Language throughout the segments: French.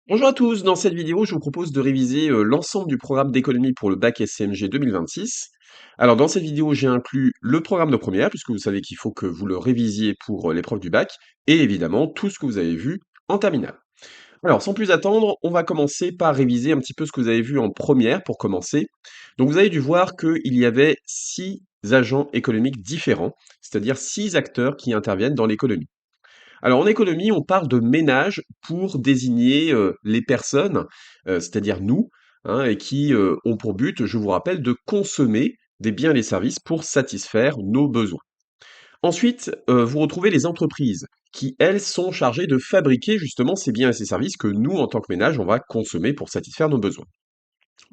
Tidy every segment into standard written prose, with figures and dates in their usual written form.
Bonjour à tous, dans cette vidéo, je vous propose de réviser l'ensemble du programme d'économie pour le bac SCMG 2026. Alors dans cette vidéo, j'ai inclus le programme de première, puisque vous savez qu'il faut que vous le révisiez pour l'épreuve du bac, et évidemment tout ce que vous avez vu en terminale. Alors sans plus attendre, on va commencer par réviser un petit peu ce que vous avez vu en première pour commencer. Donc vous avez dû voir qu'il y avait 6 agents économiques différents, c'est-à-dire 6 acteurs qui interviennent dans l'économie. Alors en économie, on parle de ménage pour désigner les personnes, c'est-à-dire nous, hein, et qui ont pour but, je vous rappelle, de consommer des biens et des services pour satisfaire nos besoins. Ensuite, vous retrouvez les entreprises qui, elles, sont chargées de fabriquer justement ces biens et ces services que nous, en tant que ménage, on va consommer pour satisfaire nos besoins.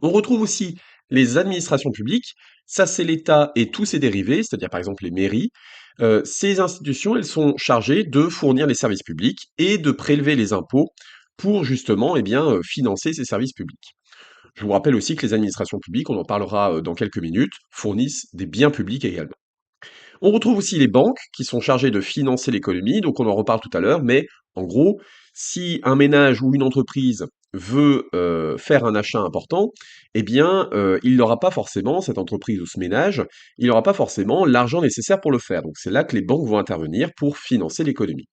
On retrouve aussi les administrations publiques, ça c'est l'État et tous ses dérivés, c'est-à-dire par exemple les mairies. Ces institutions, elles sont chargées de fournir les services publics et de prélever les impôts pour justement financer ces services publics. Je vous rappelle aussi que les administrations publiques, on en parlera dans quelques minutes, fournissent des biens publics également. On retrouve aussi les banques qui sont chargées de financer l'économie, donc on en reparle tout à l'heure, mais en gros, si un ménage ou une entreprise veut faire un achat important, il n'aura pas forcément, cette entreprise ou ce ménage, il n'aura pas forcément l'argent nécessaire pour le faire. Donc c'est là que les banques vont intervenir pour financer l'économie.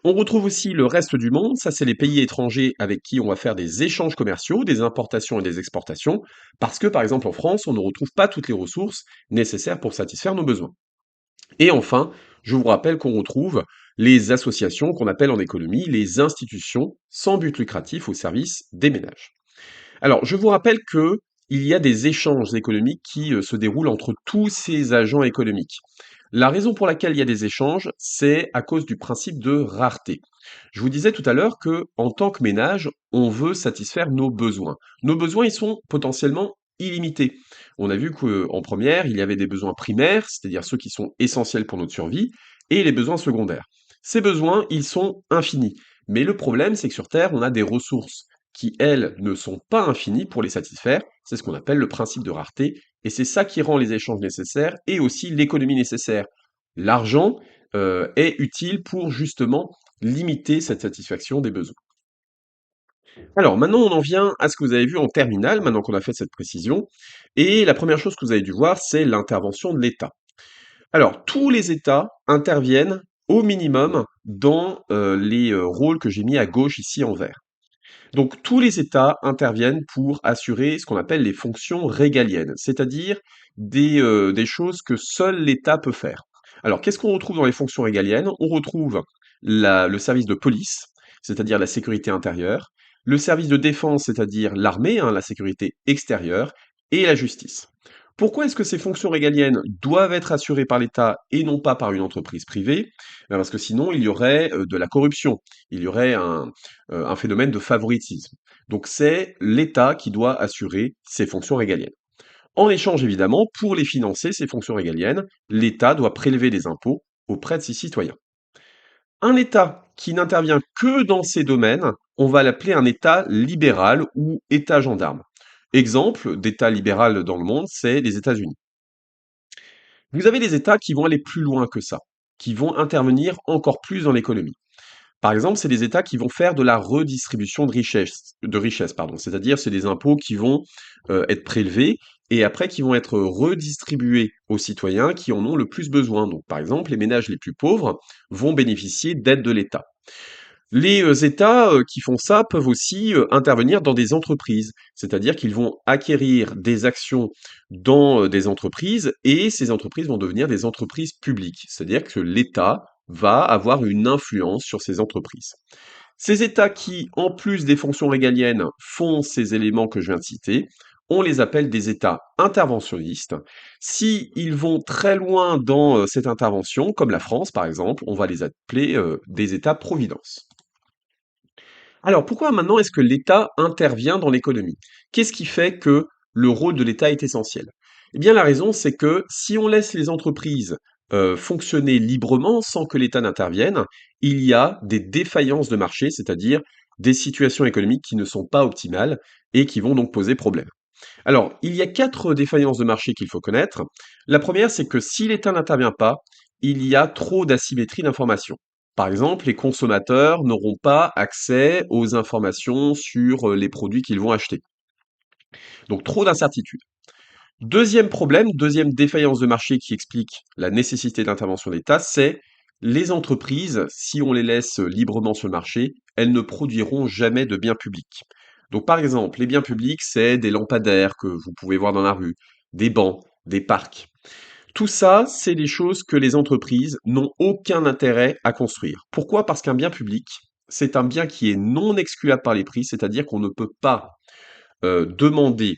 On retrouve aussi le reste du monde, ça c'est les pays étrangers avec qui on va faire des échanges commerciaux, des importations et des exportations, parce que par exemple en France, on ne retrouve pas toutes les ressources nécessaires pour satisfaire nos besoins. Et enfin, je vous rappelle qu'on retrouve les associations qu'on appelle en économie les institutions sans but lucratif au service des ménages. Alors, je vous rappelle que il y a des échanges économiques qui se déroulent entre tous ces agents économiques. La raison pour laquelle il y a des échanges, c'est à cause du principe de rareté. Je vous disais tout à l'heure que, en tant que ménage, on veut satisfaire nos besoins. Nos besoins, ils sont potentiellement illimités. On a vu qu'en première, il y avait des besoins primaires, c'est-à-dire ceux qui sont essentiels pour notre survie, et les besoins secondaires. Ces besoins, ils sont infinis. Mais le problème, c'est que sur Terre, on a des ressources qui, elles, ne sont pas infinies pour les satisfaire. C'est ce qu'on appelle le principe de rareté, et c'est ça qui rend les échanges nécessaires et aussi l'économie nécessaire. L'argent est utile pour justement limiter cette satisfaction des besoins. Alors maintenant, on en vient à ce que vous avez vu en terminale, maintenant qu'on a fait cette précision. Et la première chose que vous avez dû voir, c'est l'intervention de l'État. Alors, tous les États interviennent au minimum dans les rôles que j'ai mis à gauche ici en vert. Donc tous les États interviennent pour assurer ce qu'on appelle les fonctions régaliennes, c'est-à-dire des choses que seul l'État peut faire. Alors qu'est-ce qu'on retrouve dans les fonctions régaliennes? On retrouve le service de police, c'est-à-dire la sécurité intérieure, le service de défense, c'est-à-dire l'armée, hein, la sécurité extérieure, et la justice. Pourquoi est-ce que ces fonctions régaliennes doivent être assurées par l'État et non pas par une entreprise privée? Parce que sinon, il y aurait de la corruption, il y aurait un phénomène de favoritisme. Donc c'est l'État qui doit assurer ces fonctions régaliennes. En échange, évidemment, pour les financer, ces fonctions régaliennes, l'État doit prélever des impôts auprès de ses citoyens. Un État qui n'intervient que dans ces domaines, on va l'appeler un État libéral ou État gendarme. Exemple d'État libéral dans le monde, c'est les États-Unis. Vous avez des États qui vont aller plus loin que ça, qui vont intervenir encore plus dans l'économie. Par exemple, c'est des États qui vont faire de la redistribution de richesse, pardon. C'est-à-dire, c'est des impôts qui vont être prélevés et après qui vont être redistribués aux citoyens qui en ont le plus besoin. Donc, par exemple, les ménages les plus pauvres vont bénéficier d'aides de l'État. Les États qui font ça peuvent aussi intervenir dans des entreprises, c'est-à-dire qu'ils vont acquérir des actions dans des entreprises et ces entreprises vont devenir des entreprises publiques, c'est-à-dire que l'État va avoir une influence sur ces entreprises. Ces États qui, en plus des fonctions régaliennes, font ces éléments que je viens de citer, on les appelle des États interventionnistes. Si ils vont très loin dans cette intervention, comme la France par exemple, on va les appeler des États-providence. Alors pourquoi maintenant est-ce que l'État intervient dans l'économie? Qu'est-ce qui fait que le rôle de l'État est essentiel? Eh bien la raison c'est que si on laisse les entreprises fonctionner librement sans que l'État n'intervienne, il y a des défaillances de marché, c'est-à-dire des situations économiques qui ne sont pas optimales et qui vont donc poser problème. Alors, il y a 4 défaillances de marché qu'il faut connaître. La première, c'est que si l'État n'intervient pas, il y a trop d'asymétrie d'information. Par exemple, les consommateurs n'auront pas accès aux informations sur les produits qu'ils vont acheter. Donc trop d'incertitudes. Deuxième problème, deuxième défaillance de marché qui explique la nécessité d'intervention d'État, c'est les entreprises, si on les laisse librement sur le marché, elles ne produiront jamais de biens publics. Donc par exemple, les biens publics, c'est des lampadaires que vous pouvez voir dans la rue, des bancs, des parcs. Tout ça, c'est des choses que les entreprises n'ont aucun intérêt à construire. Pourquoi? Parce qu'un bien public, c'est un bien qui est non excluable par les prix, c'est-à-dire qu'on ne peut pas demander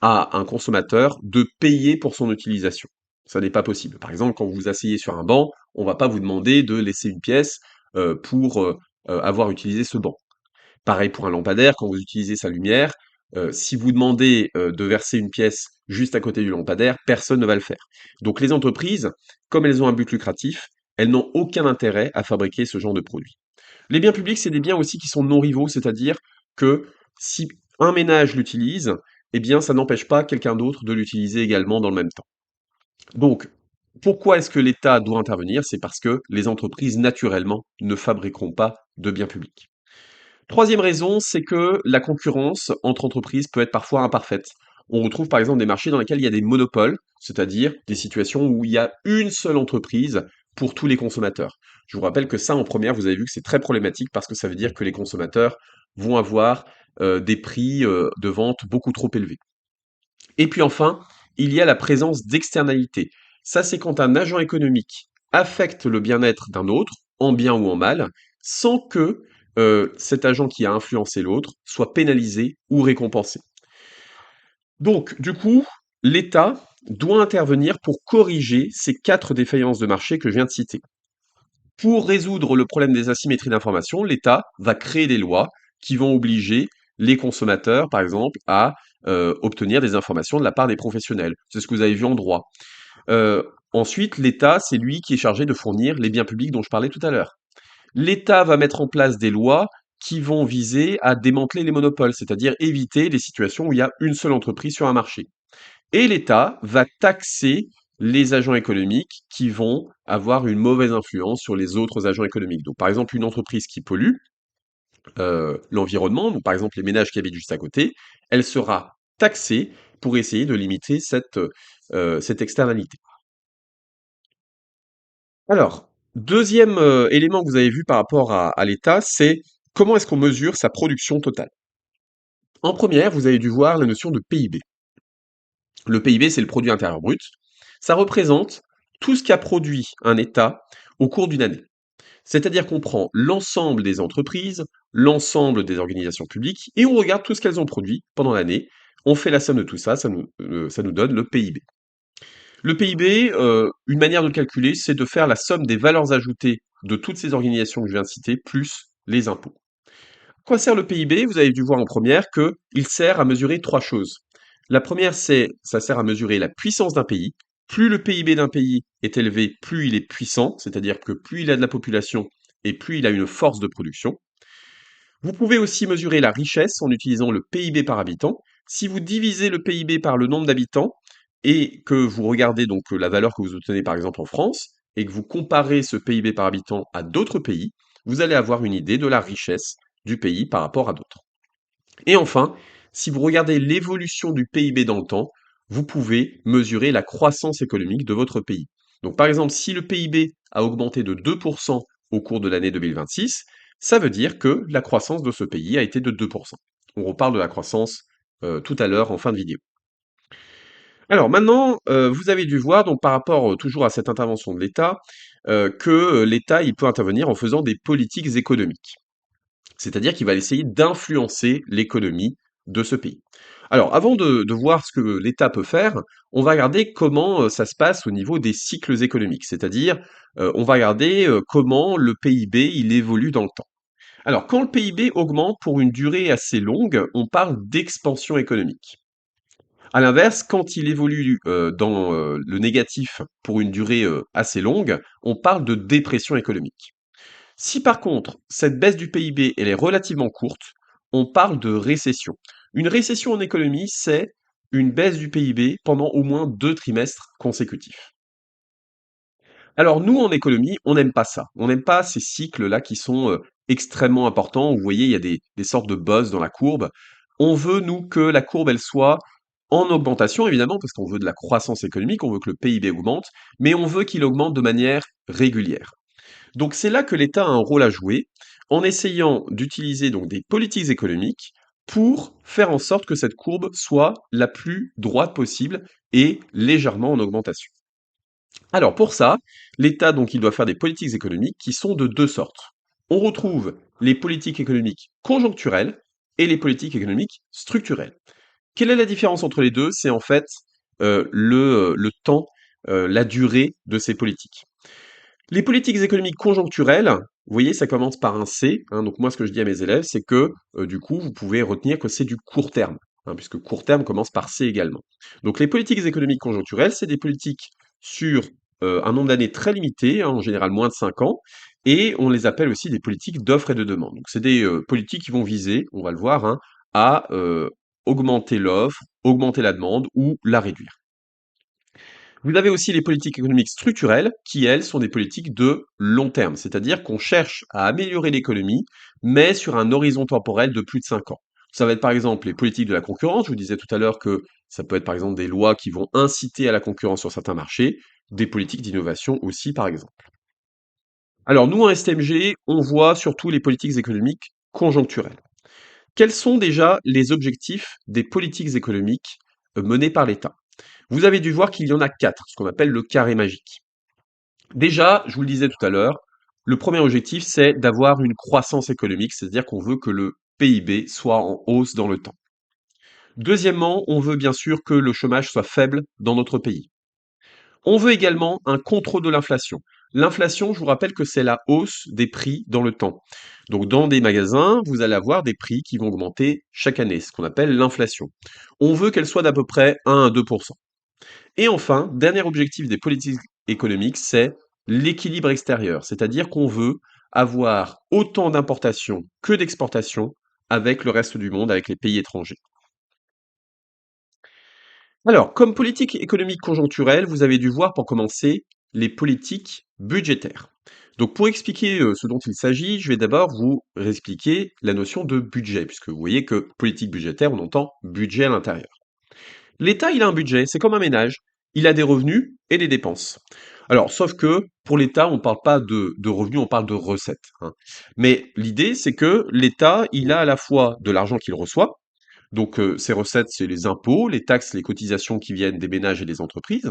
à un consommateur de payer pour son utilisation. Ça n'est pas possible. Par exemple, quand vous vous asseyez sur un banc, on va pas vous demander de laisser une pièce pour avoir utilisé ce banc. Pareil pour un lampadaire, quand vous utilisez sa lumière, si vous demandez de verser une pièce juste à côté du lampadaire, personne ne va le faire. Donc les entreprises, comme elles ont un but lucratif, elles n'ont aucun intérêt à fabriquer ce genre de produit. Les biens publics, c'est des biens aussi qui sont non rivaux, c'est-à-dire que si un ménage l'utilise, eh bien, ça n'empêche pas quelqu'un d'autre de l'utiliser également dans le même temps. Donc, pourquoi est-ce que l'État doit intervenir? C'est parce que les entreprises, naturellement, ne fabriqueront pas de biens publics. Troisième raison, c'est que la concurrence entre entreprises peut être parfois imparfaite. On retrouve par exemple des marchés dans lesquels il y a des monopoles, c'est-à-dire des situations où il y a une seule entreprise pour tous les consommateurs. Je vous rappelle que ça, en première, vous avez vu que c'est très problématique parce que ça veut dire que les consommateurs vont avoir des prix de vente beaucoup trop élevés. Et puis enfin, il y a la présence d'externalités. Ça, c'est quand un agent économique affecte le bien-être d'un autre, en bien ou en mal, sans que cet agent qui a influencé l'autre soit pénalisé ou récompensé. Donc, du coup, l'État doit intervenir pour corriger ces quatre défaillances de marché que je viens de citer. Pour résoudre le problème des asymétries d'information, l'État va créer des lois qui vont obliger les consommateurs, par exemple, à obtenir des informations de la part des professionnels. C'est ce que vous avez vu en droit. Ensuite, l'État, c'est lui qui est chargé de fournir les biens publics dont je parlais tout à l'heure. L'État va mettre en place des lois qui vont viser à démanteler les monopoles, c'est-à-dire éviter les situations où il y a une seule entreprise sur un marché. Et l'État va taxer les agents économiques qui vont avoir une mauvaise influence sur les autres agents économiques. Donc, par exemple, une entreprise qui pollue l'environnement, donc par exemple les ménages qui habitent juste à côté, elle sera taxée pour essayer de limiter cette externalité. Alors, deuxième élément que vous avez vu par rapport à l'État, c'est comment est-ce qu'on mesure sa production totale. En première, vous avez dû voir la notion de PIB. Le PIB, c'est le produit intérieur brut. Ça représente tout ce qu'a produit un État au cours d'une année. C'est-à-dire qu'on prend l'ensemble des entreprises, l'ensemble des organisations publiques, et on regarde tout ce qu'elles ont produit pendant l'année. On fait la somme de tout ça, ça nous donne le PIB. Le PIB, une manière de le calculer, c'est de faire la somme des valeurs ajoutées de toutes ces organisations que je viens de citer, plus les impôts. À quoi sert le PIB? Vous avez dû voir en première qu'il sert à mesurer trois choses. La première, c'est ça sert à mesurer la puissance d'un pays. Plus le PIB d'un pays est élevé, plus il est puissant, c'est-à-dire que plus il a de la population et plus il a une force de production. Vous pouvez aussi mesurer la richesse en utilisant le PIB par habitant. Si vous divisez le PIB par le nombre d'habitants et que vous regardez donc la valeur que vous obtenez par exemple en France et que vous comparez ce PIB par habitant à d'autres pays, vous allez avoir une idée de la richesse du pays par rapport à d'autres. Et enfin, si vous regardez l'évolution du PIB dans le temps, vous pouvez mesurer la croissance économique de votre pays. Donc par exemple, si le PIB a augmenté de 2% au cours de l'année 2026, ça veut dire que la croissance de ce pays a été de 2%. On reparle de la croissance tout à l'heure en fin de vidéo. Alors maintenant, vous avez dû voir, donc par rapport toujours à cette intervention de l'État, que l'État il peut intervenir en faisant des politiques économiques. C'est-à-dire qu'il va essayer d'influencer l'économie de ce pays. Alors, avant de voir ce que l'État peut faire, on va regarder comment ça se passe au niveau des cycles économiques, c'est-à-dire on va regarder comment le PIB il évolue dans le temps. Alors, quand le PIB augmente pour une durée assez longue, on parle d'expansion économique. À l'inverse, quand il évolue dans le négatif pour une durée assez longue, on parle de dépression économique. Si par contre, cette baisse du PIB, elle est relativement courte, on parle de récession. Une récession en économie, c'est une baisse du PIB pendant au moins 2 trimestres consécutifs. Alors nous, en économie, on n'aime pas ça. On n'aime pas ces cycles-là qui sont extrêmement importants. Vous voyez, il y a des sortes de bosses dans la courbe. On veut, nous, que la courbe, elle soit en augmentation, évidemment, parce qu'on veut de la croissance économique, on veut que le PIB augmente, mais on veut qu'il augmente de manière régulière. Donc c'est là que l'État a un rôle à jouer, en essayant d'utiliser donc des politiques économiques pour faire en sorte que cette courbe soit la plus droite possible et légèrement en augmentation. Alors pour ça, l'État donc il doit faire des politiques économiques qui sont de deux sortes. On retrouve les politiques économiques conjoncturelles et les politiques économiques structurelles. Quelle est la différence entre les deux? C'est en fait le temps, la durée de ces politiques. Les politiques économiques conjoncturelles, vous voyez, ça commence par un C, hein, donc moi ce que je dis à mes élèves, c'est que du coup, vous pouvez retenir que c'est du court terme, hein, puisque court terme commence par C également. Donc les politiques économiques conjoncturelles, c'est des politiques sur un nombre d'années très limité, hein, en général moins de 5 ans, et on les appelle aussi des politiques d'offre et de demande. Donc c'est des politiques qui vont viser, on va le voir, hein, à augmenter l'offre, augmenter la demande ou la réduire. Vous avez aussi les politiques économiques structurelles, qui, elles, sont des politiques de long terme, c'est-à-dire qu'on cherche à améliorer l'économie, mais sur un horizon temporel de plus de 5 ans. Ça va être par exemple les politiques de la concurrence, je vous disais tout à l'heure que ça peut être par exemple des lois qui vont inciter à la concurrence sur certains marchés, des politiques d'innovation aussi par exemple. Alors nous, en STMG, on voit surtout les politiques économiques conjoncturelles. Quels sont déjà les objectifs des politiques économiques menées par l'État? Vous avez dû voir qu'il y en a 4, ce qu'on appelle le carré magique. Déjà, je vous le disais tout à l'heure, le premier objectif, c'est d'avoir une croissance économique, c'est-à-dire qu'on veut que le PIB soit en hausse dans le temps. Deuxièmement, on veut bien sûr que le chômage soit faible dans notre pays. On veut également un contrôle de l'inflation. L'inflation, je vous rappelle que c'est la hausse des prix dans le temps. Donc dans des magasins, vous allez avoir des prix qui vont augmenter chaque année, ce qu'on appelle l'inflation. On veut qu'elle soit d'à peu près 1 à 2%. Et enfin, dernier objectif des politiques économiques, c'est l'équilibre extérieur, c'est-à-dire qu'on veut avoir autant d'importations que d'exportations avec le reste du monde, avec les pays étrangers. Alors, comme politique économique conjoncturelle, vous avez dû voir pour commencer les politiques budgétaires. Donc pour expliquer ce dont il s'agit, je vais d'abord vous expliquer la notion de budget, puisque vous voyez que politique budgétaire, on entend budget à l'intérieur. L'État, il a un budget, c'est comme un ménage. Il a des revenus et des dépenses. Alors, sauf que pour l'État, on ne parle pas de revenus, on parle de recettes, hein. Mais l'idée, c'est que l'État, il a à la fois de l'argent qu'il reçoit, donc ces recettes, c'est les impôts, les taxes, les cotisations qui viennent des ménages et des entreprises,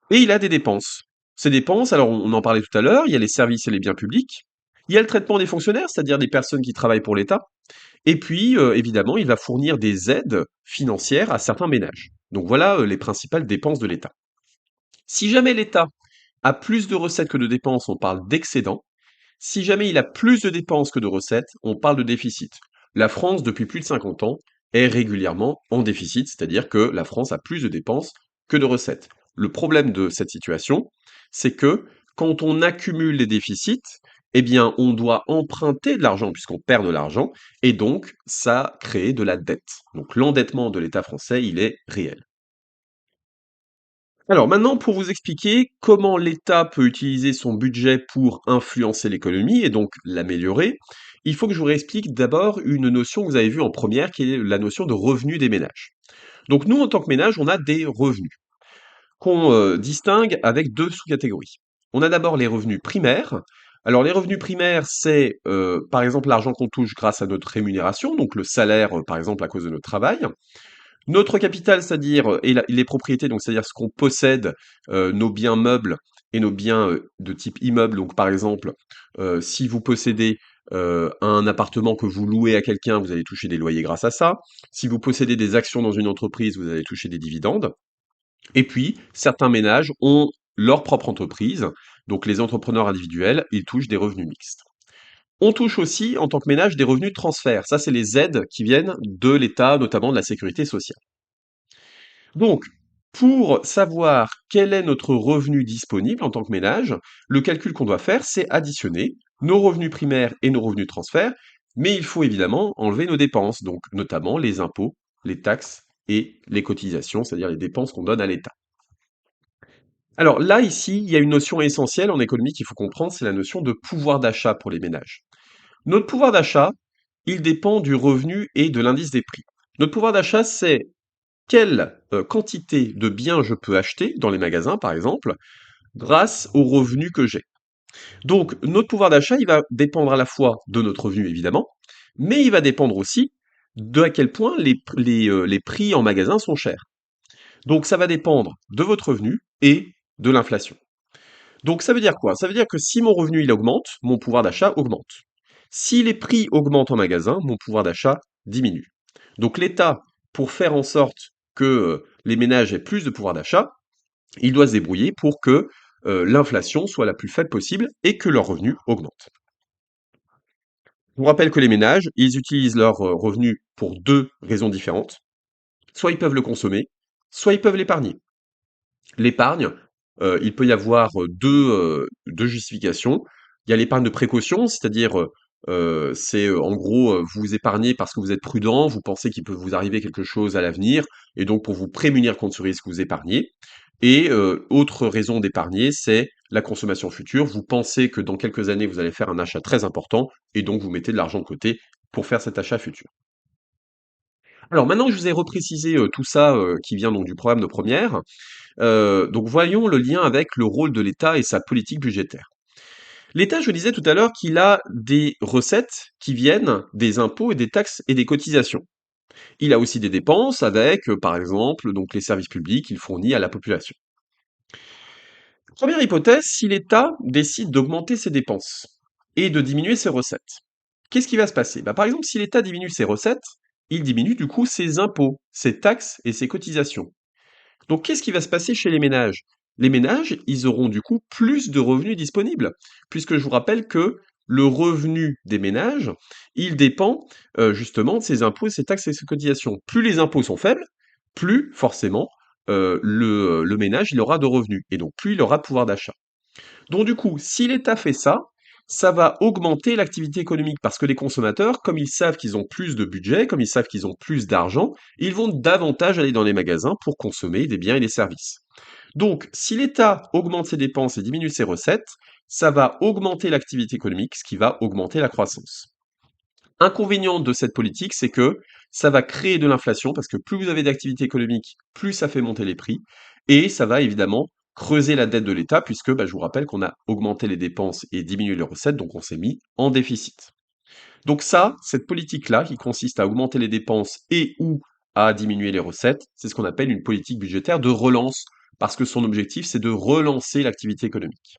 et il a des dépenses. Ces dépenses, alors on en parlait tout à l'heure, il y a les services et les biens publics, il y a le traitement des fonctionnaires, c'est-à-dire des personnes qui travaillent pour l'État, et puis, évidemment, il va fournir des aides financières à certains ménages. Donc voilà, les principales dépenses de l'État. Si jamais l'État a plus de recettes que de dépenses, on parle d'excédent. Si jamais il a plus de dépenses que de recettes, on parle de déficit. La France, depuis plus de 50 ans, est régulièrement en déficit, c'est-à-dire que la France a plus de dépenses que de recettes. Le problème de cette situation, c'est que quand on accumule les déficits, eh bien, on doit emprunter de l'argent puisqu'on perd de l'argent, et donc ça crée de la dette. Donc l'endettement de l'État français, il est réel. Alors maintenant, pour vous expliquer comment l'État peut utiliser son budget pour influencer l'économie et donc l'améliorer, il faut que je vous réexplique d'abord une notion que vous avez vue en première, qui est la notion de revenu des ménages. Donc nous, en tant que ménage, on a des revenus qu'on distingue avec deux sous-catégories. On a d'abord les revenus primaires. Alors les revenus primaires, c'est par exemple l'argent qu'on touche grâce à notre rémunération, donc le salaire par exemple à cause de notre travail. Notre capital, c'est-à-dire les propriétés, donc c'est-à-dire ce qu'on possède, nos biens meubles et nos biens de type immeuble. Donc par exemple, si vous possédez un appartement que vous louez à quelqu'un, vous allez toucher des loyers grâce à ça. Si vous possédez des actions dans une entreprise, vous allez toucher des dividendes. Et puis, certains ménages ont leur propre entreprise, donc les entrepreneurs individuels, ils touchent des revenus mixtes. On touche aussi, en tant que ménage, des revenus de transfert. Ça, c'est les aides qui viennent de l'État, notamment de la sécurité sociale. Donc, pour savoir quel est notre revenu disponible en tant que ménage, le calcul qu'on doit faire, c'est additionner nos revenus primaires et nos revenus de transfert, mais il faut évidemment enlever nos dépenses, donc notamment les impôts, les taxes et les cotisations, c'est-à-dire les dépenses qu'on donne à l'État. Alors là, ici, il y a une notion essentielle en économie qu'il faut comprendre, c'est la notion de pouvoir d'achat pour les ménages. Notre pouvoir d'achat, il dépend du revenu et de l'indice des prix. Notre pouvoir d'achat, c'est quelle quantité de biens je peux acheter dans les magasins, par exemple, grâce aux revenus que j'ai. Donc, notre pouvoir d'achat, il va dépendre à la fois de notre revenu, évidemment, mais il va dépendre aussi de à quel point les prix en magasin sont chers. Donc, ça va dépendre de votre revenu et de l'inflation. Donc, ça veut dire quoi? Ça veut dire que si mon revenu il augmente, mon pouvoir d'achat augmente. Si les prix augmentent en magasin, mon pouvoir d'achat diminue. Donc, l'État, pour faire en sorte que les ménages aient plus de pouvoir d'achat, il doit se débrouiller pour que l'inflation soit la plus faible possible et que leurs revenus augmentent. Je vous rappelle que les ménages, ils utilisent leurs revenus pour deux raisons différentes. Soit ils peuvent le consommer, soit ils peuvent l'épargner. L'épargne, il peut y avoir deux justifications. Il y a l'épargne de précaution, c'est-à-dire, c'est, en gros, vous épargnez parce que vous êtes prudent, vous pensez qu'il peut vous arriver quelque chose à l'avenir et donc pour vous prémunir contre ce risque, vous épargnez. Et autre raison d'épargner, c'est la consommation future. Vous pensez que dans quelques années, vous allez faire un achat très important et donc vous mettez de l'argent de côté pour faire cet achat futur. Alors maintenant que je vous ai reprécisé, tout ça, qui vient donc du programme de première, donc voyons le lien avec le rôle de l'État et sa politique budgétaire. L'État, je vous disais tout à l'heure qu'il a des recettes qui viennent des impôts et des taxes et des cotisations. Il a aussi des dépenses avec, par exemple, donc les services publics qu'il fournit à la population. Première hypothèse, si l'État décide d'augmenter ses dépenses et de diminuer ses recettes, qu'est-ce qui va se passer? Bah, par exemple, si l'État diminue ses recettes, il diminue du coup ses impôts, ses taxes et ses cotisations. Donc qu'est-ce qui va se passer chez les ménages? Les ménages, ils auront du coup plus de revenus disponibles, puisque je vous rappelle que le revenu des ménages, il dépend justement de ses impôts, ses taxes et ses cotisations. Plus les impôts sont faibles, plus forcément le ménage il aura de revenus, et donc plus il aura de pouvoir d'achat. Donc du coup, si l'État fait ça, ça va augmenter l'activité économique parce que les consommateurs, comme ils savent qu'ils ont plus de budget, comme ils savent qu'ils ont plus d'argent, ils vont davantage aller dans les magasins pour consommer des biens et des services. Donc, si l'État augmente ses dépenses et diminue ses recettes, ça va augmenter l'activité économique, ce qui va augmenter la croissance. Inconvénient de cette politique, c'est que ça va créer de l'inflation parce que plus vous avez d'activité économique, plus ça fait monter les prix et ça va évidemment creuser la dette de l'État puisque bah, je vous rappelle qu'on a augmenté les dépenses et diminué les recettes, donc on s'est mis en déficit. Donc ça, cette politique-là, qui consiste à augmenter les dépenses et ou à diminuer les recettes, c'est ce qu'on appelle une politique budgétaire de relance, parce que son objectif, c'est de relancer l'activité économique.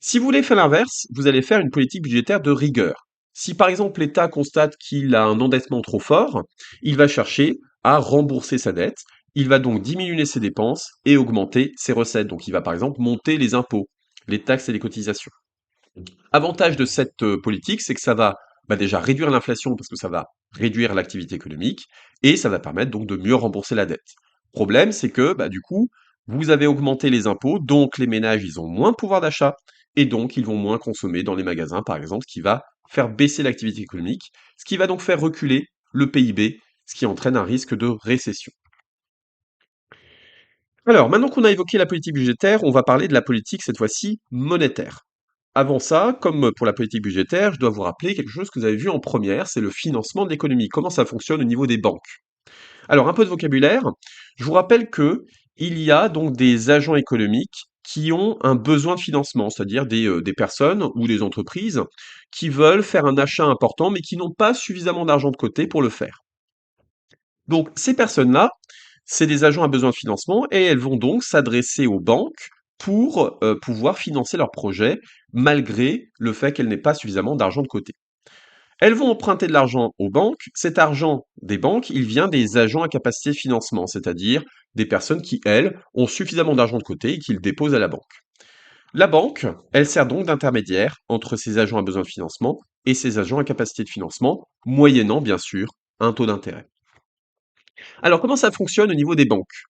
Si vous voulez faire l'inverse, vous allez faire une politique budgétaire de rigueur. Si par exemple l'État constate qu'il a un endettement trop fort, il va chercher à rembourser sa dette, il va donc diminuer ses dépenses et augmenter ses recettes. Donc il va par exemple monter les impôts, les taxes et les cotisations. Avantage de cette politique, c'est que ça va bah, déjà réduire l'inflation parce que ça va réduire l'activité économique et ça va permettre donc de mieux rembourser la dette. Problème, c'est que bah, du coup, vous avez augmenté les impôts, donc les ménages, ils ont moins de pouvoir d'achat et donc ils vont moins consommer dans les magasins, par exemple, ce qui va faire baisser l'activité économique, ce qui va donc faire reculer le PIB, ce qui entraîne un risque de récession. Alors, maintenant qu'on a évoqué la politique budgétaire, on va parler de la politique, cette fois-ci, monétaire. Avant ça, comme pour la politique budgétaire, je dois vous rappeler quelque chose que vous avez vu en première, c'est le financement de l'économie, comment ça fonctionne au niveau des banques. Alors, un peu de vocabulaire, je vous rappelle que il y a donc des agents économiques qui ont un besoin de financement, c'est-à-dire des personnes ou des entreprises qui veulent faire un achat important mais qui n'ont pas suffisamment d'argent de côté pour le faire. Donc ces personnes-là, c'est des agents à besoin de financement et elles vont donc s'adresser aux banques pour pouvoir financer leurs projets malgré le fait qu'elles n'aient pas suffisamment d'argent de côté. Elles vont emprunter de l'argent aux banques. Cet argent des banques, il vient des agents à capacité de financement, c'est-à-dire des personnes qui, elles, ont suffisamment d'argent de côté et qui le déposent à la banque. La banque, elle sert donc d'intermédiaire entre ces agents à besoin de financement et ces agents à capacité de financement, moyennant bien sûr un taux d'intérêt. Alors, comment ça fonctionne au niveau des banques?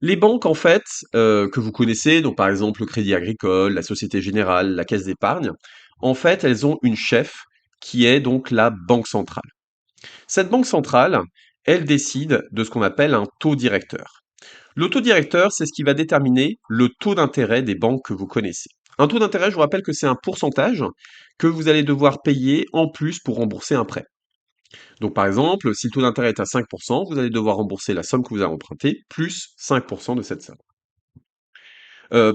Les banques, en fait, que vous connaissez, donc par exemple le Crédit Agricole, la Société Générale, la Caisse d'épargne, en fait, elles ont une chef qui est donc la banque centrale. Cette banque centrale, elle décide de ce qu'on appelle un taux directeur. Le taux directeur, c'est ce qui va déterminer le taux d'intérêt des banques que vous connaissez. Un taux d'intérêt, je vous rappelle que c'est un pourcentage que vous allez devoir payer en plus pour rembourser un prêt. Donc par exemple, si le taux d'intérêt est à 5%, vous allez devoir rembourser la somme que vous avez empruntée plus 5% de cette somme.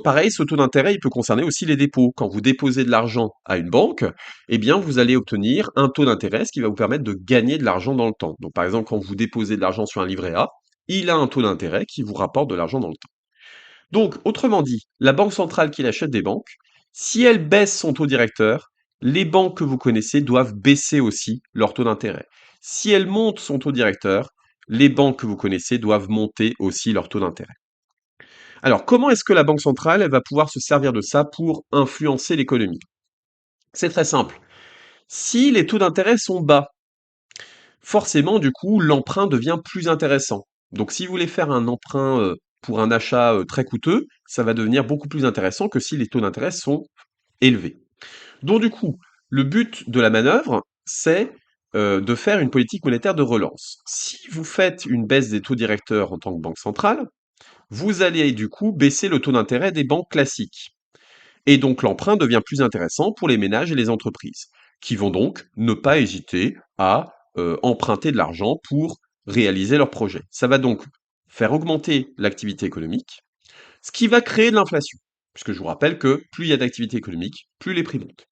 Pareil, ce taux d'intérêt, il peut concerner aussi les dépôts. Quand vous déposez de l'argent à une banque, eh bien, vous allez obtenir un taux d'intérêt, ce qui va vous permettre de gagner de l'argent dans le temps. Donc, par exemple, quand vous déposez de l'argent sur un livret A, il a un taux d'intérêt qui vous rapporte de l'argent dans le temps. Donc, autrement dit, la banque centrale qui achète des banques, si elle baisse son taux directeur, les banques que vous connaissez doivent baisser aussi leur taux d'intérêt. Si elle monte son taux directeur, les banques que vous connaissez doivent monter aussi leur taux d'intérêt. Alors, comment est-ce que la Banque centrale elle va pouvoir se servir de ça pour influencer l'économie? C'est très simple. Si les taux d'intérêt sont bas, forcément, du coup, l'emprunt devient plus intéressant. Donc, si vous voulez faire un emprunt pour un achat très coûteux, ça va devenir beaucoup plus intéressant que si les taux d'intérêt sont élevés. Donc, du coup, le but de la manœuvre, c'est de faire une politique monétaire de relance. Si vous faites une baisse des taux directeurs en tant que banque centrale, vous allez du coup baisser le taux d'intérêt des banques classiques. Et donc l'emprunt devient plus intéressant pour les ménages et les entreprises, qui vont donc ne pas hésiter à emprunter de l'argent pour réaliser leurs projets. Ça va donc faire augmenter l'activité économique, ce qui va créer de l'inflation, puisque je vous rappelle que plus il y a d'activité économique, plus les prix montent.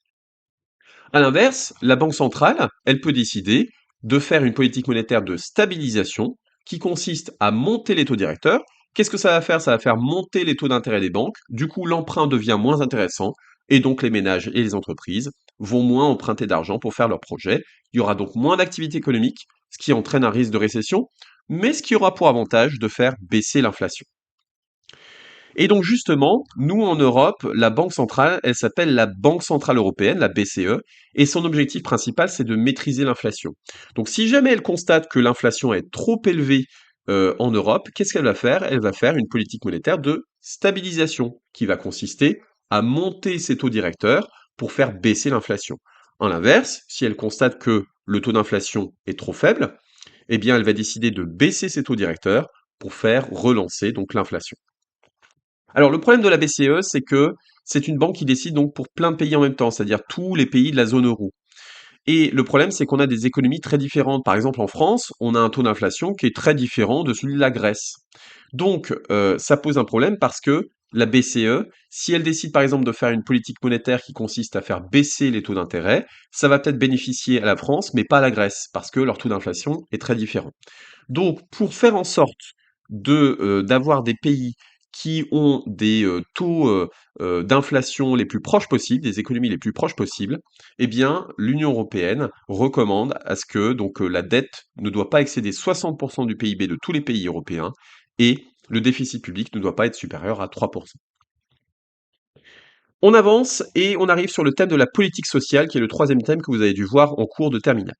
À l'inverse, la Banque centrale, elle peut décider de faire une politique monétaire de stabilisation qui consiste à monter les taux directeurs. Qu'est-ce que ça va faire? Ça va faire monter les taux d'intérêt des banques. Du coup, l'emprunt devient moins intéressant et donc les ménages et les entreprises vont moins emprunter d'argent pour faire leurs projets. Il y aura donc moins d'activité économique, ce qui entraîne un risque de récession, mais ce qui aura pour avantage de faire baisser l'inflation. Et donc justement, nous en Europe, la banque centrale, elle s'appelle la Banque centrale européenne, la BCE, et son objectif principal, c'est de maîtriser l'inflation. Donc si jamais elle constate que l'inflation est trop élevée en Europe, qu'est-ce qu'elle va faire? Elle va faire une politique monétaire de stabilisation, qui va consister à monter ses taux directeurs pour faire baisser l'inflation. En l'inverse, si elle constate que le taux d'inflation est trop faible, eh bien elle va décider de baisser ses taux directeurs pour faire relancer donc l'inflation. Alors, le problème de la BCE, c'est que c'est une banque qui décide donc pour plein de pays en même temps, c'est-à-dire tous les pays de la zone euro. Et le problème, c'est qu'on a des économies très différentes. Par exemple, en France, on a un taux d'inflation qui est très différent de celui de la Grèce. Donc, ça pose un problème parce que la BCE, si elle décide par exemple de faire une politique monétaire qui consiste à faire baisser les taux d'intérêt, ça va peut-être bénéficier à la France, mais pas à la Grèce, parce que leur taux d'inflation est très différent. Donc, pour faire en sorte d'avoir des pays qui ont des taux d'inflation les plus proches possibles, des économies les plus proches possibles, eh bien, l'Union européenne recommande à ce que donc la dette ne doit pas excéder 60% du PIB de tous les pays européens et le déficit public ne doit pas être supérieur à 3%. On avance et on arrive sur le thème de la politique sociale, qui est le troisième thème que vous avez dû voir en cours de terminale.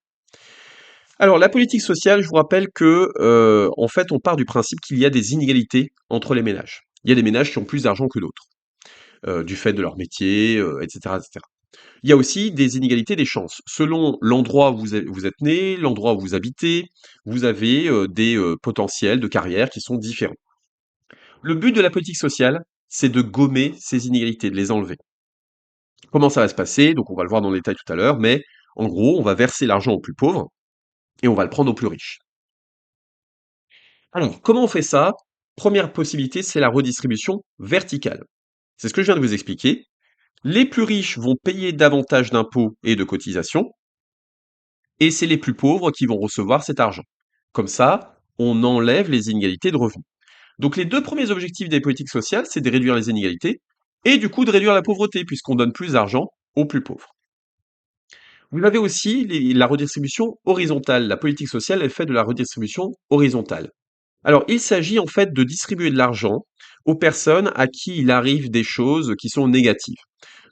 Alors, la politique sociale, je vous rappelle que, en fait, on part du principe qu'il y a des inégalités entre les ménages. Il y a des ménages qui ont plus d'argent que d'autres, du fait de leur métier, et cetera, et cetera. Il y a aussi des inégalités des chances. Selon l'endroit où vous êtes né, l'endroit où vous habitez, vous avez, des, potentiels de carrière qui sont différents. Le but de la politique sociale, c'est de gommer ces inégalités, de les enlever. Comment ça va se passer? Donc on va le voir dans le détail tout à l'heure, mais en gros, on va verser l'argent aux plus pauvres et on va le prendre aux plus riches. Alors, comment on fait ça? Première possibilité, c'est la redistribution verticale. C'est ce que je viens de vous expliquer. Les plus riches vont payer davantage d'impôts et de cotisations, et c'est les plus pauvres qui vont recevoir cet argent. Comme ça, on enlève les inégalités de revenus. Donc les deux premiers objectifs des politiques sociales, c'est de réduire les inégalités, et du coup de réduire la pauvreté, puisqu'on donne plus d'argent aux plus pauvres. Vous avez aussi la redistribution horizontale. La politique sociale, elle fait de la redistribution horizontale. Alors, il s'agit en fait de distribuer de l'argent aux personnes à qui il arrive des choses qui sont négatives.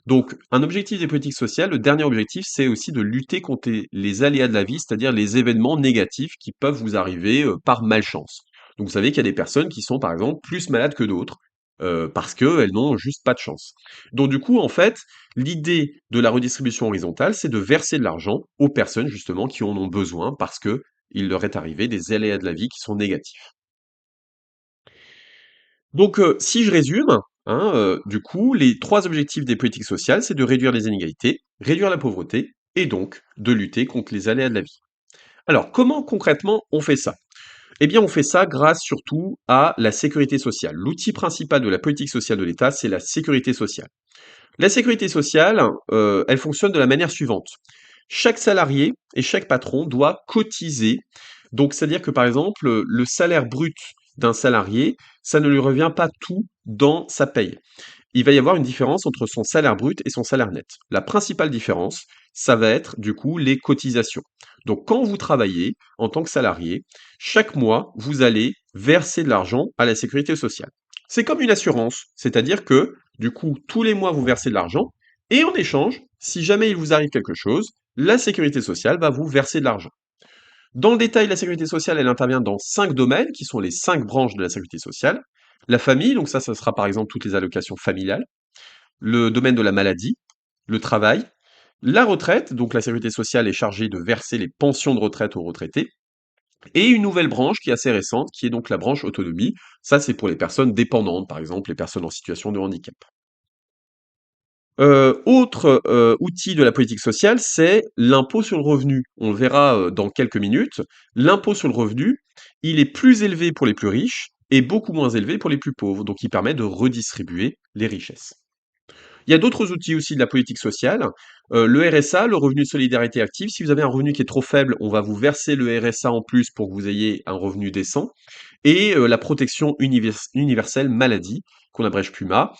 Donc, un objectif des politiques sociales, le dernier objectif, c'est aussi de lutter contre les aléas de la vie, c'est-à-dire les événements négatifs qui peuvent vous arriver par malchance. Donc, vous savez qu'il y a des personnes qui sont, par exemple, plus malades que d'autres, parce qu'elles n'ont juste pas de chance. Donc, du coup, en fait, l'idée de la redistribution horizontale, c'est de verser de l'argent aux personnes, justement, qui en ont besoin parce que il leur est arrivé des aléas de la vie qui sont négatifs. Donc, si je résume, hein, du coup, les 3 objectifs des politiques sociales, c'est de réduire les inégalités, réduire la pauvreté et donc de lutter contre les aléas de la vie. Alors, comment concrètement on fait ça? Eh bien, on fait ça grâce surtout à la sécurité sociale. L'outil principal de la politique sociale de l'État, c'est la sécurité sociale. La sécurité sociale, elle fonctionne de la manière suivante. Chaque salarié et chaque patron doit cotiser. Donc, c'est-à-dire que, par exemple, le salaire brut d'un salarié, ça ne lui revient pas tout dans sa paye. Il va y avoir une différence entre son salaire brut et son salaire net. La principale différence, ça va être du coup les cotisations. Donc quand vous travaillez en tant que salarié, chaque mois, vous allez verser de l'argent à la sécurité sociale. C'est comme une assurance, c'est-à-dire que du coup, tous les mois, vous versez de l'argent et en échange, si jamais il vous arrive quelque chose, la sécurité sociale va vous verser de l'argent. Dans le détail, la sécurité sociale, elle intervient dans 5 domaines qui sont les 5 branches de la sécurité sociale. La famille, donc ça sera par exemple toutes les allocations familiales, le domaine de la maladie, le travail, la retraite, donc la sécurité sociale est chargée de verser les pensions de retraite aux retraités, et une nouvelle branche qui est assez récente, qui est donc la branche autonomie. Ça, c'est pour les personnes dépendantes, par exemple les personnes en situation de handicap. Autre, outil de la politique sociale, c'est l'impôt sur le revenu. On le verra, dans quelques minutes. L'impôt sur le revenu, il est plus élevé pour les plus riches et beaucoup moins élevé pour les plus pauvres, donc il permet de redistribuer les richesses. Il y a d'autres outils aussi de la politique sociale. Le RSA, le revenu de solidarité active. Si vous avez un revenu qui est trop faible, on va vous verser le RSA en plus pour que vous ayez un revenu décent. Et la protection universelle maladie, qu'on abrège PUMA.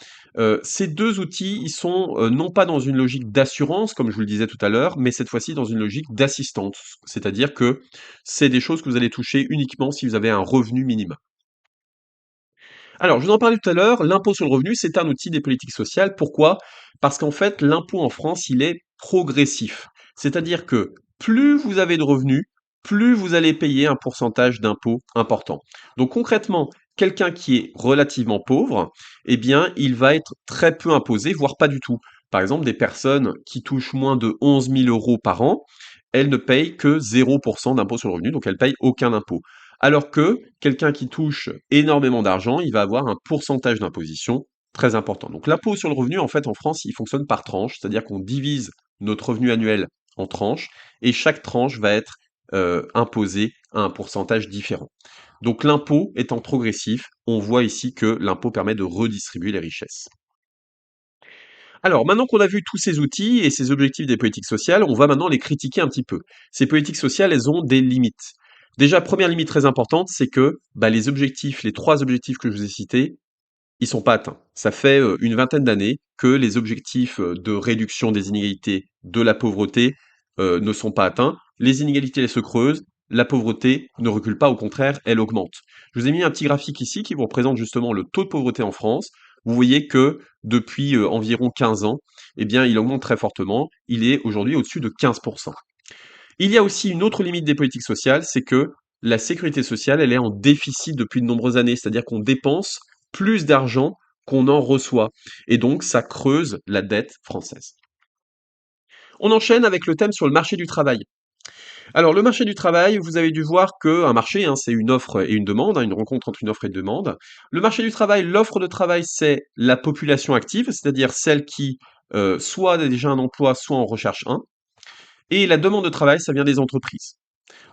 Ces deux outils, ils sont non pas dans une logique d'assurance, comme je vous le disais tout à l'heure, mais cette fois-ci dans une logique d'assistance. C'est-à-dire que c'est des choses que vous allez toucher uniquement si vous avez un revenu minimum. Alors, je vous en parlais tout à l'heure, l'impôt sur le revenu, c'est un outil des politiques sociales. Pourquoi? Parce qu'en fait, l'impôt en France, il est progressif. C'est-à-dire que plus vous avez de revenus, plus vous allez payer un pourcentage d'impôt important. Donc concrètement, quelqu'un qui est relativement pauvre, eh bien, il va être très peu imposé, voire pas du tout. Par exemple, des personnes qui touchent moins de 11 000 euros par an, elles ne payent que 0% d'impôt sur le revenu, donc elles payent aucun impôt. Alors que quelqu'un qui touche énormément d'argent, il va avoir un pourcentage d'imposition très important. Donc l'impôt sur le revenu, en fait, en France, il fonctionne par tranche, c'est-à-dire qu'on divise notre revenu annuel en tranches, et chaque tranche va être imposée à un pourcentage différent. Donc l'impôt étant progressif, on voit ici que l'impôt permet de redistribuer les richesses. Alors, maintenant qu'on a vu tous ces outils et ces objectifs des politiques sociales, on va maintenant les critiquer un petit peu. Ces politiques sociales, elles ont des limites. Déjà, première limite très importante, c'est que bah, les objectifs, les 3 objectifs que je vous ai cités, ils sont pas atteints. Ça fait une vingtaine d'années que les objectifs de réduction des inégalités, de la pauvreté, ne sont pas atteints. Les inégalités, elles se creusent. La pauvreté ne recule pas, au contraire, elle augmente. Je vous ai mis un petit graphique ici qui vous représente justement le taux de pauvreté en France. Vous voyez que depuis environ 15 ans, eh bien, il augmente très fortement. Il est aujourd'hui au-dessus de 15%. Il y a aussi une autre limite des politiques sociales, c'est que la sécurité sociale, elle est en déficit depuis de nombreuses années, c'est-à-dire qu'on dépense plus d'argent qu'on en reçoit. Et donc, ça creuse la dette française. On enchaîne avec le thème sur le marché du travail. Alors, le marché du travail, vous avez dû voir qu'un marché, hein, c'est une offre et une demande, hein, une rencontre entre une offre et une demande. Le marché du travail, l'offre de travail, c'est la population active, c'est-à-dire celle qui soit a déjà un emploi, soit en recherche un. Et la demande de travail, ça vient des entreprises.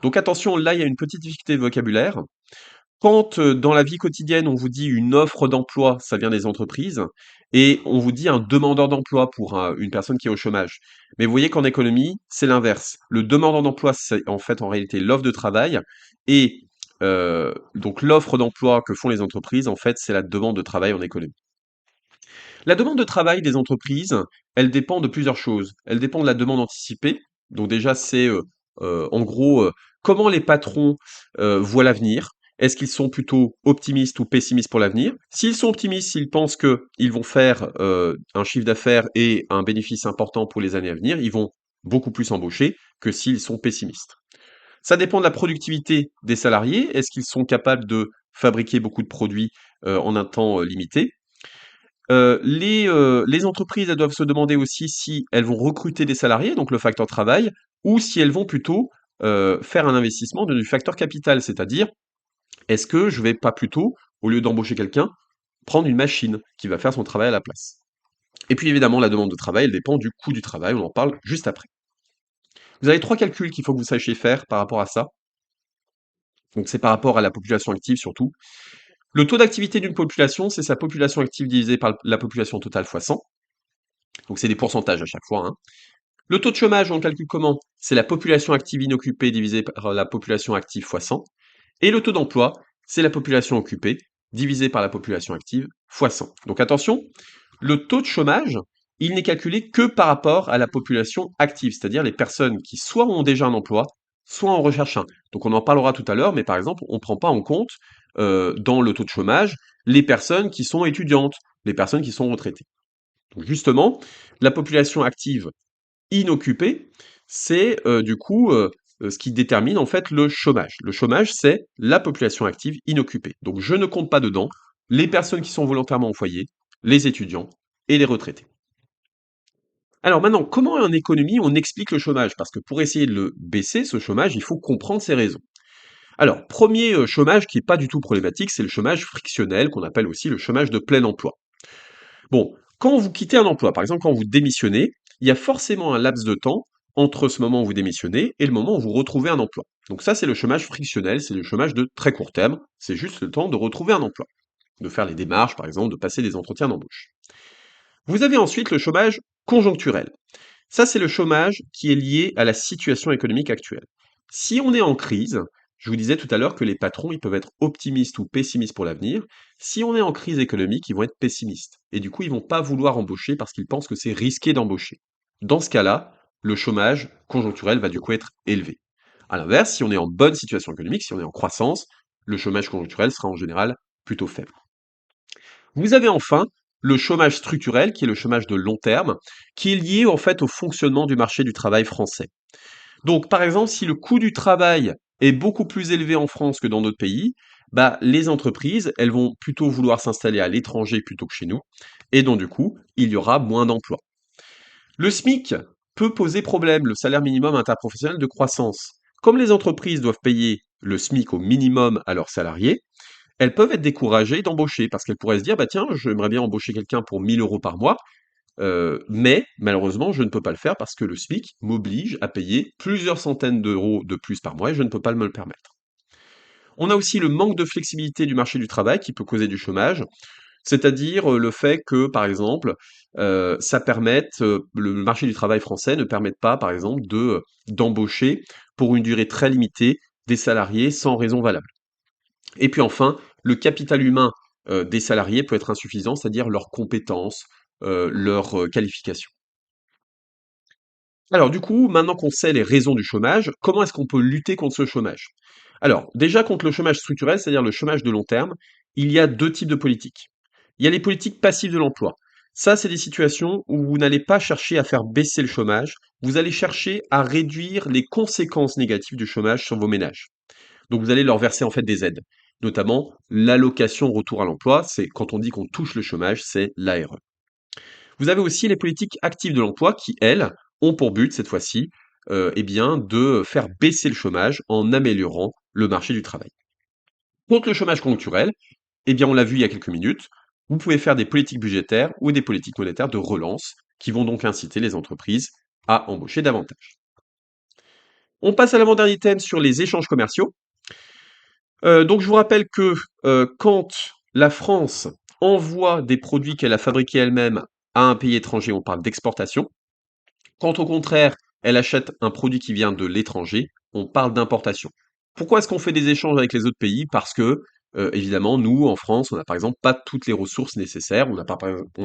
Donc attention, là, il y a une petite difficulté de vocabulaire. Quand dans la vie quotidienne, on vous dit une offre d'emploi, ça vient des entreprises, et on vous dit un demandeur d'emploi pour une personne qui est au chômage. Mais vous voyez qu'en économie, c'est l'inverse. Le demandeur d'emploi, c'est en fait en réalité l'offre de travail, et donc l'offre d'emploi que font les entreprises, en fait, c'est la demande de travail en économie. La demande de travail des entreprises, elle dépend de plusieurs choses. Elle dépend de la demande anticipée. Donc déjà, c'est en gros comment les patrons voient l'avenir. Est-ce qu'ils sont plutôt optimistes ou pessimistes pour l'avenir? S'ils sont optimistes, s'ils pensent qu'ils vont faire un chiffre d'affaires et un bénéfice important pour les années à venir, ils vont beaucoup plus embaucher que s'ils sont pessimistes. Ça dépend de la productivité des salariés. Est-ce qu'ils sont capables de fabriquer beaucoup de produits en un temps limité? Les entreprises, elles doivent se demander aussi si elles vont recruter des salariés, donc le facteur travail, ou si elles vont plutôt, faire un investissement du facteur capital. C'est-à-dire, est-ce que je vais pas plutôt, au lieu d'embaucher quelqu'un, prendre une machine qui va faire son travail à la place. Et puis évidemment, la demande de travail, elle dépend du coût du travail, on en parle juste après. Vous avez 3 calculs qu'il faut que vous sachiez faire par rapport à ça. Donc c'est par rapport à la population active surtout. Le taux d'activité d'une population, c'est sa population active divisée par la population totale fois 100. Donc c'est des pourcentages à chaque fois, hein. Le taux de chômage, on le calcule comment? C'est la population active inoccupée divisée par la population active fois 100. Et le taux d'emploi, c'est la population occupée divisée par la population active fois 100. Donc attention, le taux de chômage, il n'est calculé que par rapport à la population active, c'est-à-dire les personnes qui soit ont déjà un emploi, soit en recherchent un. Donc on en parlera tout à l'heure, mais par exemple, on ne prend pas en compte dans le taux de chômage les personnes qui sont étudiantes, les personnes qui sont retraitées. Donc justement, la population active inoccupée, c'est ce qui détermine en fait le chômage. Le chômage, c'est la population active inoccupée. Donc je ne compte pas dedans les personnes qui sont volontairement au foyer, les étudiants et les retraités. Alors maintenant, comment en économie on explique le chômage? Parce que pour essayer de le baisser, ce chômage, il faut comprendre ses raisons. Alors, premier chômage qui est pas du tout problématique, c'est le chômage frictionnel, qu'on appelle aussi le chômage de plein emploi. Bon, quand vous quittez un emploi, par exemple quand vous démissionnez, il y a forcément un laps de temps entre ce moment où vous démissionnez et le moment où vous retrouvez un emploi. Donc ça, c'est le chômage frictionnel, c'est le chômage de très court terme, c'est juste le temps de retrouver un emploi, de faire les démarches, par exemple, de passer des entretiens d'embauche. Vous avez ensuite le chômage conjoncturel. Ça, c'est le chômage qui est lié à la situation économique actuelle. Si on est en crise, je vous disais tout à l'heure que les patrons, ils peuvent être optimistes ou pessimistes pour l'avenir. Si on est en crise économique, ils vont être pessimistes. Et du coup, ils vont pas vouloir embaucher parce qu'ils pensent que c'est risqué d'embaucher. Dans ce cas-là, le chômage conjoncturel va du coup être élevé. À l'inverse, si on est en bonne situation économique, si on est en croissance, le chômage conjoncturel sera en général plutôt faible. Vous avez enfin le chômage structurel, qui est le chômage de long terme, qui est lié en fait au fonctionnement du marché du travail français. Donc par exemple, si le coût du travail est beaucoup plus élevé en France que dans d'autres pays, bah, les entreprises, elles vont plutôt vouloir s'installer à l'étranger plutôt que chez nous, et donc du coup, il y aura moins d'emplois. Le SMIC peut poser problème, le salaire minimum interprofessionnel de croissance. Comme les entreprises doivent payer le SMIC au minimum à leurs salariés, elles peuvent être découragées d'embaucher parce qu'elles pourraient se dire, bah tiens, j'aimerais bien embaucher quelqu'un pour 1 000 € par mois, mais malheureusement, je ne peux pas le faire parce que le SMIC m'oblige à payer plusieurs centaines d'euros de plus par mois et je ne peux pas me le permettre. On a aussi le manque de flexibilité du marché du travail qui peut causer du chômage, c'est-à-dire le fait que, par exemple, le marché du travail français ne permette pas, par exemple, d'embaucher pour une durée très limitée des salariés sans raison valable. Et puis enfin, le capital humain des salariés peut être insuffisant, c'est-à-dire leurs compétences, leurs qualifications. Alors du coup, maintenant qu'on sait les raisons du chômage, comment est-ce qu'on peut lutter contre ce chômage? Alors, déjà contre le chômage structurel, c'est-à-dire le chômage de long terme, il y a deux types de politiques. Il y a les politiques passives de l'emploi. Ça, c'est des situations où vous n'allez pas chercher à faire baisser le chômage, vous allez chercher à réduire les conséquences négatives du chômage sur vos ménages. Donc vous allez leur verser en fait des aides, notamment l'allocation retour à l'emploi, c'est quand on dit qu'on touche le chômage, c'est l'ARE. Vous avez aussi les politiques actives de l'emploi qui, elles, ont pour but, cette fois-ci, eh bien, de faire baisser le chômage en améliorant le marché du travail. Contre le chômage conjoncturel, eh bien, on l'a vu il y a quelques minutes, vous pouvez faire des politiques budgétaires ou des politiques monétaires de relance qui vont donc inciter les entreprises à embaucher davantage. On passe à l'avant-dernier thème sur les échanges commerciaux. Donc je vous rappelle que quand la France envoie des produits qu'elle a fabriqués elle-même à un pays étranger, on parle d'exportation. Quand au contraire, elle achète un produit qui vient de l'étranger, on parle d'importation. Pourquoi est-ce qu'on fait des échanges avec les autres pays? Parce que, évidemment, nous, en France, on n'a par exemple pas toutes les ressources nécessaires, on n'a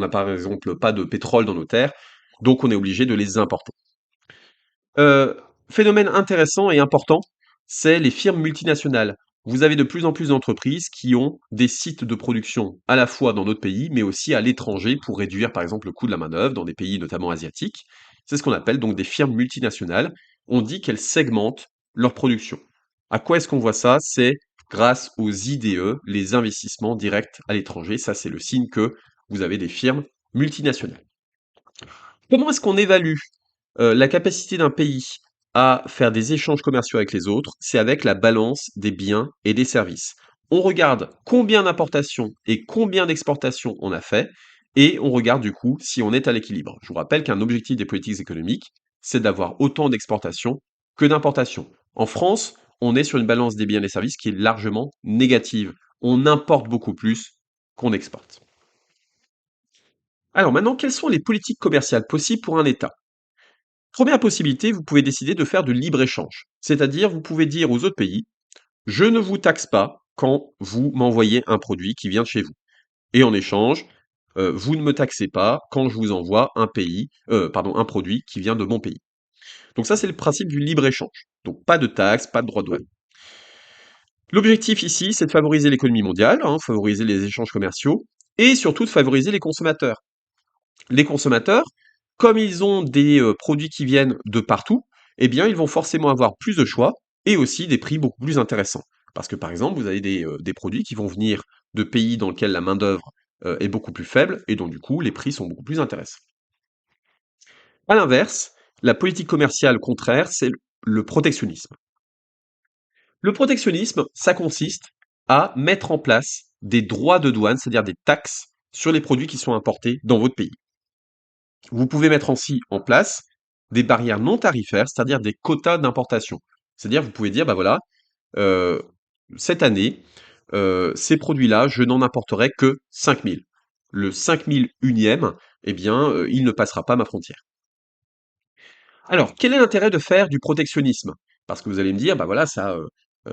par exemple pas de pétrole dans nos terres, donc on est obligé de les importer. Phénomène intéressant et important, c'est les firmes multinationales. Vous avez de plus en plus d'entreprises qui ont des sites de production à la fois dans notre pays, mais aussi à l'étranger pour réduire par exemple le coût de la main-d'œuvre dans des pays notamment asiatiques. C'est ce qu'on appelle donc des firmes multinationales. On dit qu'elles segmentent leur production. À quoi est-ce qu'on voit ça? C'est grâce aux IDE, les investissements directs à l'étranger. Ça, c'est le signe que vous avez des firmes multinationales. Comment est-ce qu'on évalue la capacité d'un pays à faire des échanges commerciaux avec les autres? C'est avec la balance des biens et des services. on regarde combien d'importations et combien d'exportations on a fait, et on regarde du coup si on est à l'équilibre. Je vous rappelle qu'un objectif des politiques économiques, c'est d'avoir autant d'exportations que d'importations. En France, on est sur une balance des biens et des services qui est largement négative. On importe beaucoup plus qu'on exporte. Alors maintenant, quelles sont les politiques commerciales possibles pour un État? Première possibilité, vous pouvez décider de faire de libre-échange. C'est-à-dire, vous pouvez dire aux autres pays, je ne vous taxe pas quand vous m'envoyez un produit qui vient de chez vous. Et en échange, vous ne me taxez pas quand je vous envoie un produit qui vient de mon pays. Donc ça, c'est le principe du libre-échange. Donc pas de taxes, pas de droits de douane. L'objectif ici, c'est de favoriser l'économie mondiale, hein, favoriser les échanges commerciaux, et surtout de favoriser les consommateurs. Les consommateurs, comme ils ont des produits qui viennent de partout, eh bien, ils vont forcément avoir plus de choix et aussi des prix beaucoup plus intéressants. Parce que, par exemple, vous avez des produits qui vont venir de pays dans lesquels la main-d'œuvre est beaucoup plus faible et donc, du coup, les prix sont beaucoup plus intéressants. À l'inverse, la politique commerciale contraire, c'est le protectionnisme. Le protectionnisme, ça consiste à mettre en place des droits de douane, c'est-à-dire des taxes sur les produits qui sont importés dans votre pays. Vous pouvez mettre aussi en place des barrières non tarifaires, c'est-à-dire des quotas d'importation. C'est-à-dire, vous pouvez dire, bah voilà, euh, cette année, ces produits-là, je n'en importerai que 5000. Le 5001e, eh bien, il ne passera pas ma frontière. Alors, quel est l'intérêt de faire du protectionnisme? Parce que vous allez me dire, bah voilà, ça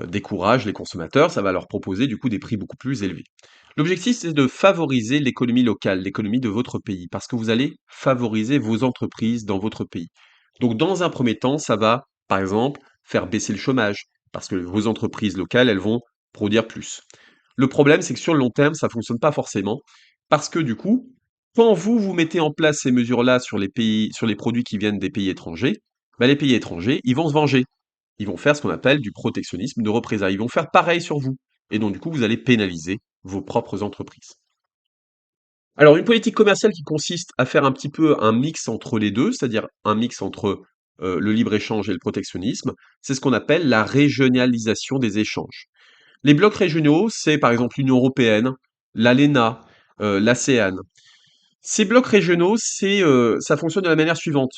décourage les consommateurs, ça va leur proposer du coup des prix beaucoup plus élevés. L'objectif, c'est de favoriser l'économie locale, l'économie de votre pays, parce que vous allez favoriser vos entreprises dans votre pays. Donc, dans un premier temps, ça va, par exemple, faire baisser le chômage, parce que vos entreprises locales, elles vont produire plus. Le problème, c'est que sur le long terme, ça ne fonctionne pas forcément, parce que du coup, quand vous mettez en place ces mesures-là sur les pays, sur les produits qui viennent des pays étrangers, bah, les pays étrangers, ils vont se venger. Ils vont faire ce qu'on appelle du protectionnisme de représailles. Ils vont faire pareil sur vous. Et donc, du coup, vous allez pénaliser vos propres entreprises. Alors, une politique commerciale qui consiste à faire un petit peu un mix entre les deux, c'est-à-dire un mix entre le libre-échange et le protectionnisme, c'est ce qu'on appelle la régionalisation des échanges. Les blocs régionaux, c'est par exemple l'Union européenne, l'ALENA, l'ASEAN. Ces blocs régionaux, ça fonctionne de la manière suivante.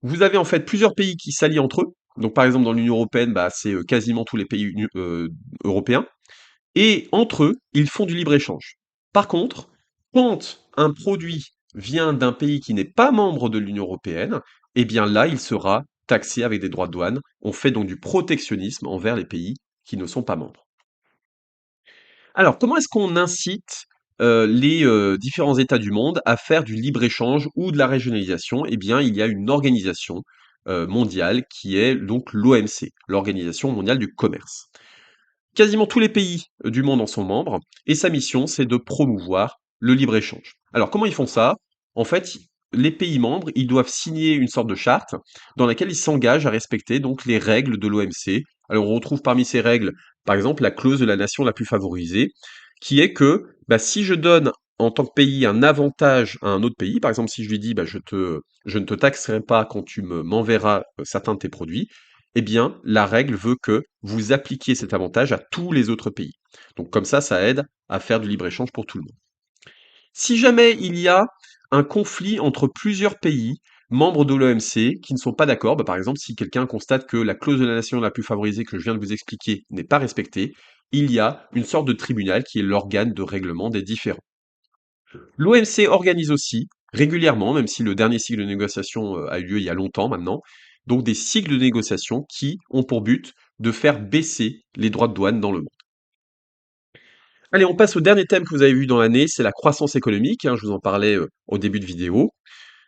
Vous avez en fait plusieurs pays qui s'allient entre eux. Donc par exemple dans l'Union européenne, bah, c'est quasiment tous les pays européens. Et entre eux, ils font du libre-échange. Par contre, quand un produit vient d'un pays qui n'est pas membre de l'Union européenne, eh bien là, il sera taxé avec des droits de douane. On fait donc du protectionnisme envers les pays qui ne sont pas membres. Alors, comment est-ce qu'on incite, les, différents États du monde à faire du libre-échange ou de la régionalisation? Eh bien, il y a une organisation, mondiale qui est donc l'OMC, l'Organisation mondiale du commerce. Quasiment tous les pays, du monde en sont membres et sa mission, c'est de promouvoir le libre-échange. Alors comment ils font ça? En fait, les pays membres, ils doivent signer une sorte de charte dans laquelle ils s'engagent à respecter donc les règles de l'OMC. Alors on retrouve parmi ces règles, par exemple, la clause de la nation la plus favorisée, qui est que, bah, si je donne en tant que pays un avantage à un autre pays, par exemple si je lui dis: «Bah, je ne te taxerai pas quand tu m'enverras, certains de tes produits», eh bien, la règle veut que vous appliquiez cet avantage à tous les autres pays. Donc comme ça aide à faire du libre-échange pour tout le monde. Si jamais il y a un conflit entre plusieurs pays membres de l'OMC qui ne sont pas d'accord, bah, par exemple si quelqu'un constate que la clause de la nation la plus favorisée que je viens de vous expliquer n'est pas respectée, il y a une sorte de tribunal qui est l'organe de règlement des différends. L'OMC organise aussi régulièrement, même si le dernier cycle de négociation a eu lieu il y a longtemps maintenant, donc des cycles de négociation qui ont pour but de faire baisser les droits de douane dans le monde. Allez, on passe au dernier thème que vous avez vu dans l'année, c'est la croissance économique, hein, je vous en parlais au début de vidéo.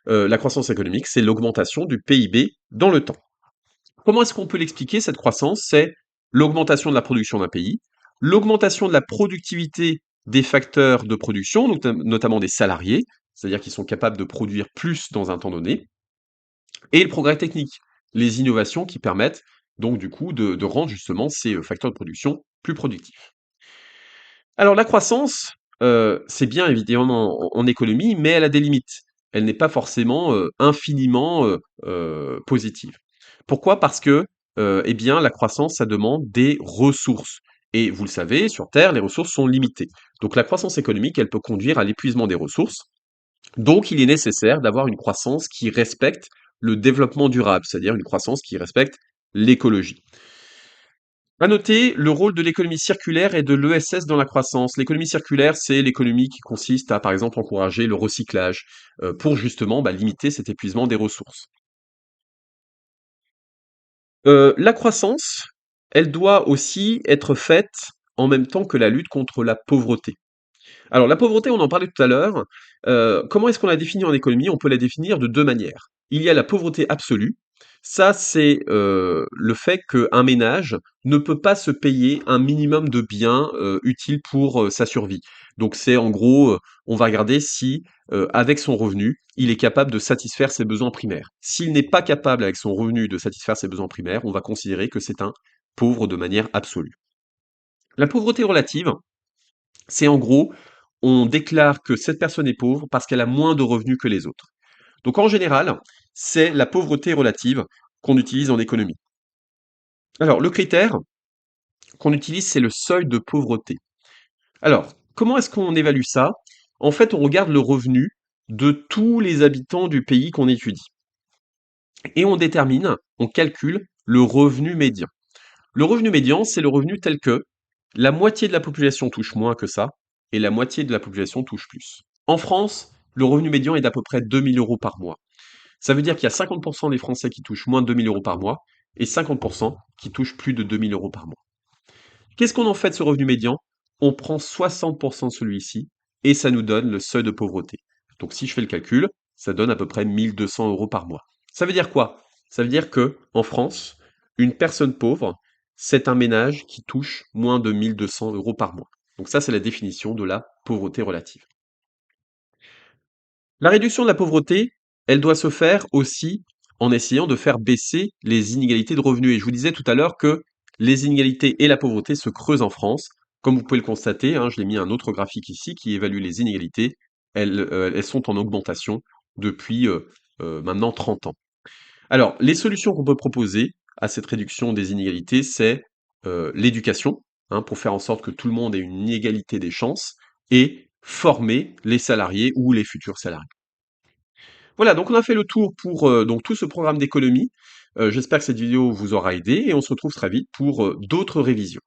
La croissance économique, c'est l'augmentation du PIB dans le temps. Comment est-ce qu'on peut l'expliquer, cette croissance? C'est l'augmentation de la production d'un pays, l'augmentation de la productivité des facteurs de production, notamment des salariés, c'est-à-dire qu'ils sont capables de produire plus dans un temps donné, et le progrès technique, les innovations qui permettent donc du coup de rendre justement ces facteurs de production plus productifs. Alors la croissance, c'est bien évidemment en économie, mais elle a des limites. Elle n'est pas forcément, infiniment, positive. Pourquoi? Parce que, eh bien, la croissance, ça demande des ressources Et vous le savez, sur Terre, les ressources sont limitées. Donc la croissance économique, elle peut conduire à l'épuisement des ressources. Donc il est nécessaire d'avoir une croissance qui respecte le développement durable, c'est-à-dire une croissance qui respecte l'écologie. À noter le rôle de l'économie circulaire et de l'ESS dans la croissance. L'économie circulaire, c'est l'économie qui consiste à, par exemple, encourager le recyclage pour justement limiter cet épuisement des ressources. La croissance, elle doit aussi être faite en même temps que la lutte contre la pauvreté. Alors la pauvreté, on en parlait tout à l'heure. Comment est-ce qu'on la définit en économie? On peut la définir de 2 manières. Il y a la pauvreté absolue. Ça, c'est, le fait qu'un ménage ne peut pas se payer un minimum de biens, utiles pour, sa survie. Donc c'est en gros, on va regarder si, avec son revenu, il est capable de satisfaire ses besoins primaires. S'il n'est pas capable avec son revenu de satisfaire ses besoins primaires, on va considérer que c'est un pauvre de manière absolue. La pauvreté relative, c'est en gros, on déclare que cette personne est pauvre parce qu'elle a moins de revenus que les autres. Donc en général, c'est la pauvreté relative qu'on utilise en économie. Alors le critère qu'on utilise, c'est le seuil de pauvreté. Alors, comment est-ce qu'on évalue ça? En fait, on regarde le revenu de tous les habitants du pays qu'on étudie. Et on détermine, on calcule le revenu médian. Le revenu médian, c'est le revenu tel que la moitié de la population touche moins que ça, et la moitié de la population touche plus. En France, le revenu médian est d'à peu près 2 000 euros par mois. Ça veut dire qu'il y a 50% des Français qui touchent moins de 2 000 euros par mois, et 50% qui touchent plus de 2 000 euros par mois. Qu'est-ce qu'on en fait de ce revenu médian? On prend 60% de celui-ci, et ça nous donne le seuil de pauvreté. Donc si je fais le calcul, ça donne à peu près 1 200 euros par mois. Ça veut dire quoi? Ça veut dire que en France, une personne pauvre, c'est un ménage qui touche moins de 1 200 euros par mois. Donc ça, c'est la définition de la pauvreté relative. La réduction de la pauvreté, elle doit se faire aussi en essayant de faire baisser les inégalités de revenus. Et je vous disais tout à l'heure que les inégalités et la pauvreté se creusent en France. Comme vous pouvez le constater, hein, je l'ai mis un autre graphique ici qui évalue les inégalités. Elles sont en augmentation depuis maintenant 30 ans. Alors, les solutions qu'on peut proposer à cette réduction des inégalités, c'est l'éducation, hein, pour faire en sorte que tout le monde ait une égalité des chances, et former les salariés ou les futurs salariés. Voilà, donc on a fait le tour pour donc tout ce programme d'économie. J'espère que cette vidéo vous aura aidé et on se retrouve très vite pour d'autres révisions.